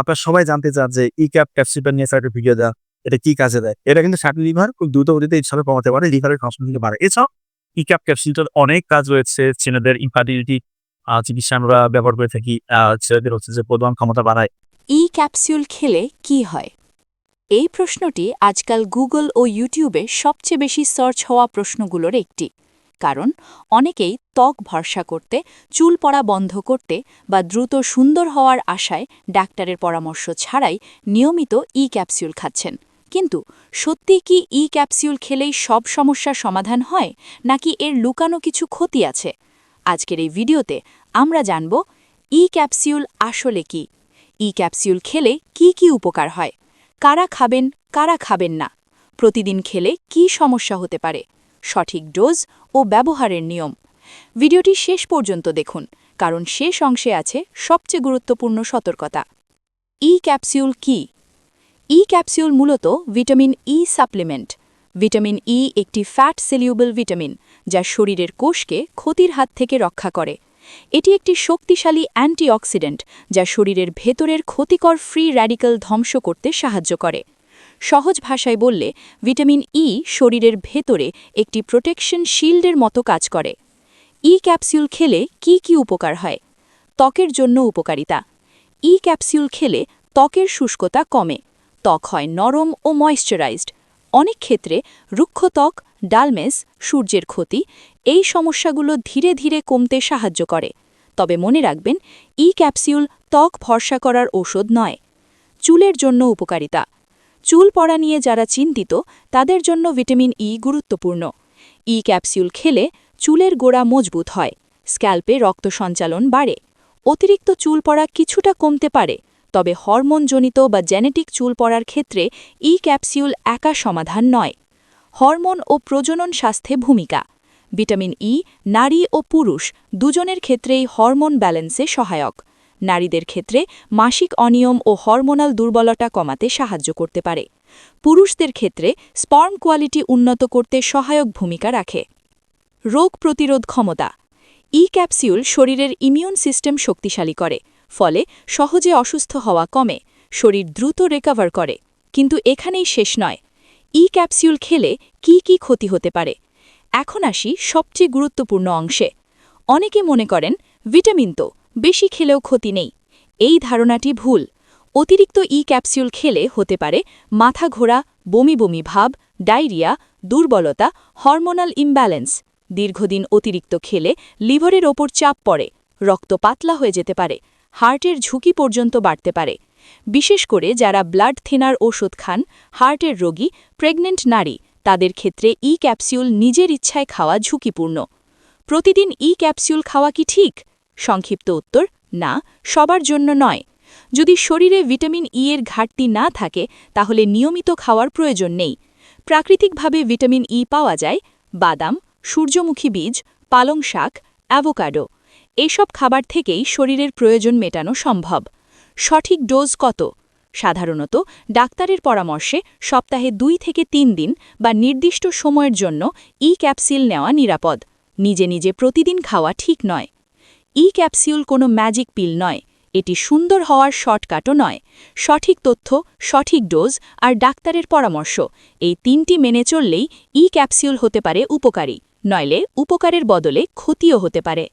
আপনারা সবাই জানতে চান যে ইক্যাপ ক্যাপসুলটা নিয়ে স্যার একটা ভিডিও দেওয়া, এটা কি কাজে দেয়? এটা কিন্তু ফ্যাটি লিভার খুব দ্রুত গতিতে হিসাবে কমাতে পারে, লিভারের ফাংশন কিন্তু বাড়ে। এছাড়াও ইক্যাপ ক্যাপসুলটার অনেক কাজ রয়েছে। ছেলেদের ইনফার্টিলিটি চিকিৎসা আমরা ব্যবহার করে থাকি। ছেলেদের হচ্ছে যে প্রজনন ক্ষমতা বাড়ায়। ই ক্যাপসুল খেলে কি হয়? এই প্রশ্নটি আজকাল গুগল ও ইউটিউবে সবচেয়ে বেশি সার্চ হওয়া প্রশ্নগুলোর একটি। কারণ অনেকেই ত্বক ভরসা করতে, চুল পড়া বন্ধ করতে বা দ্রুত সুন্দর হওয়ার আশায় ডাক্তারের পরামর্শ ছাড়াই নিয়মিত ই ক্যাপসুল খাচ্ছেন। কিন্তু সত্যি কি ই ক্যাপসুল খেলেই সব সমস্যার সমাধান হয়, নাকি এর লুকানো কিছু ক্ষতি আছে? আজকের এই ভিডিওতে আমরা জানব ই ক্যাপসুল আসলে কি, ই ক্যাপসুল খেলে কি কি উপকার হয়, কারা খাবেন কারা খাবেন না, প্রতিদিন খেলে কি সমস্যা হতে পারে, সঠিক ডোজ ও ব্যবহারের নিয়ম। ভিডিওটি শেষ পর্যন্ত দেখুন, কারণ শেষ অংশে আছে সবচেয়ে গুরুত্বপূর্ণ সতর্কতা। ই ক্যাপসুল কি? ই ক্যাপসুল মূলত vitamin E supplement. Vitamin E একটি ফ্যাট সেলিউবল ভিটামিন, যা শরীরের কোষকে ক্ষতির হাত থেকে রক্ষা করে। এটি একটি শক্তিশালী অ্যান্টিঅক্সিডেন্ট, যা শরীরের ভেতরের ক্ষতিকর ফ্রি র্যাডিক্যাল ধ্বংস করতে সাহায্য করে। সহজ ভাষায় বললে, ভিটামিন ই শরীরের ভেতরে একটি প্রোটেকশন শিল্ডের মতো কাজ করে। ই ক্যাপসুল খেলে কি কি উপকার হয়? ত্বকের জন্য উপকারিতা। ই ক্যাপসুল খেলে ত্বকের শুষ্কতা কমে, ত্বক হয় নরম ও ময়েশ্চারাইজড। অনেক ক্ষেত্রে রুক্ষ ত্বক, ডালমেস, সূর্যের ক্ষতি এই সমস্যাগুলো ধীরে ধীরে কমতে সাহায্য করে। তবে মনে রাখবেন, ই ক্যাপসুল ত্বক ভরসা করার ঔষধ নয়। চুলের জন্য উপকারিতা। চুল পড়া নিয়ে যারা চিন্তিত, তাদের জন্য ভিটামিন ই গুরুত্বপূর্ণ। ই ক্যাপসুল খেলে চুলের গোড়া মজবুত হয়, স্ক্যাল্পে রক্ত সঞ্চালন বাড়ে। অতিরিক্ত চুল পড়া কিছুটা কমতে পারে, তবে হরমোনজনিত বা জেনেটিক চুল পড়ার ক্ষেত্রে ই ক্যাপসুল একা সমাধান নয়। হরমোন ও প্রজনন স্বাস্থ্যে ভূমিকা। ভিটামিন ই নারী ও পুরুষ দুজনের ক্ষেত্রেই হরমোন ব্যালেন্সে সহায়ক। নারীদের ক্ষেত্রে মাসিক অনিয়ম ও হরমোনাল দুর্বলতা কমাতে সাহায্য করতে পারে। পুরুষদের ক্ষেত্রে স্পার্ম কোয়ালিটি উন্নত করতে সহায়ক ভূমিকা রাখে। রোগ প্রতিরোধ ক্ষমতা। ই ক্যাপসুল শরীরের ইমিউন সিস্টেম শক্তিশালী করে, ফলে সহজে অসুস্থ হওয়া কমে, শরীর দ্রুত রিকভার করে। কিন্তু এখানেই শেষ নয়। ই ক্যাপসুল খেলে কি কি ক্ষতি হতে পারে? এখন আসি সবচেয়ে গুরুত্বপূর্ণ অংশে। অনেকে মনে করেন ভিটামিন তো বেশি খেলেও ক্ষতি নেই। এই ধারণাটি ভুল। অতিরিক্ত ই ক্যাপসুল খেলে হতে পারে মাথা ঘোরা, বমি বমি ভাব, ডায়রিয়া, দুর্বলতা, হরমোনাল ইমব্যালেন্স। দীর্ঘদিন অতিরিক্ত খেলে লিভারের ওপর চাপ পড়ে, রক্ত পাতলা হয়ে যেতে পারে, হার্টের ঝুঁকি পর্যন্ত বাড়তে পারে। বিশেষ করে যারা ব্লাড থিনার ওষুধ খান, হার্টের রোগী, প্রেগনেন্ট নারী, তাদের ক্ষেত্রে ই ক্যাপসুল নিজের ইচ্ছায় খাওয়া ঝুঁকিপূর্ণ। প্রতিদিন ই ক্যাপসুল খাওয়া কি ঠিক? সংক্ষিপ্ত উত্তর, না, সবার জন্য নয়। যদি শরীরে ভিটামিন ই এর ঘাটতি না থাকে, তাহলে নিয়মিত খাওয়ার প্রয়োজন নেই। প্রাকৃতিকভাবে ভিটামিন ই পাওয়া যায় বাদাম, সূর্যমুখী বীজ, পালং শাক, অ্যাভোকাডো। এসব খাবার থেকেই শরীরের প্রয়োজন মেটানো সম্ভব। সঠিক ডোজ কত? সাধারণত ডাক্তারের পরামর্শে সপ্তাহে 2 থেকে 3 দিন বা নির্দিষ্ট সময়ের জন্য ই ক্যাপসুল নেওয়া নিরাপদ। নিজে নিজে প্রতিদিন খাওয়া ঠিক নয়। ই ক্যাপসুল কোনো ম্যাজিক পিল নয়, এটি সুন্দর হওয়ার শর্টকাটও নয়। সঠিক তথ্য, সঠিক ডোজ আর ডাক্তারের পরামর্শ, এই 3টি মেনে চললেই ই ক্যাপসুল হতে পারে উপকারী, নইলে উপকারের বদলে ক্ষতিও হতে পারে।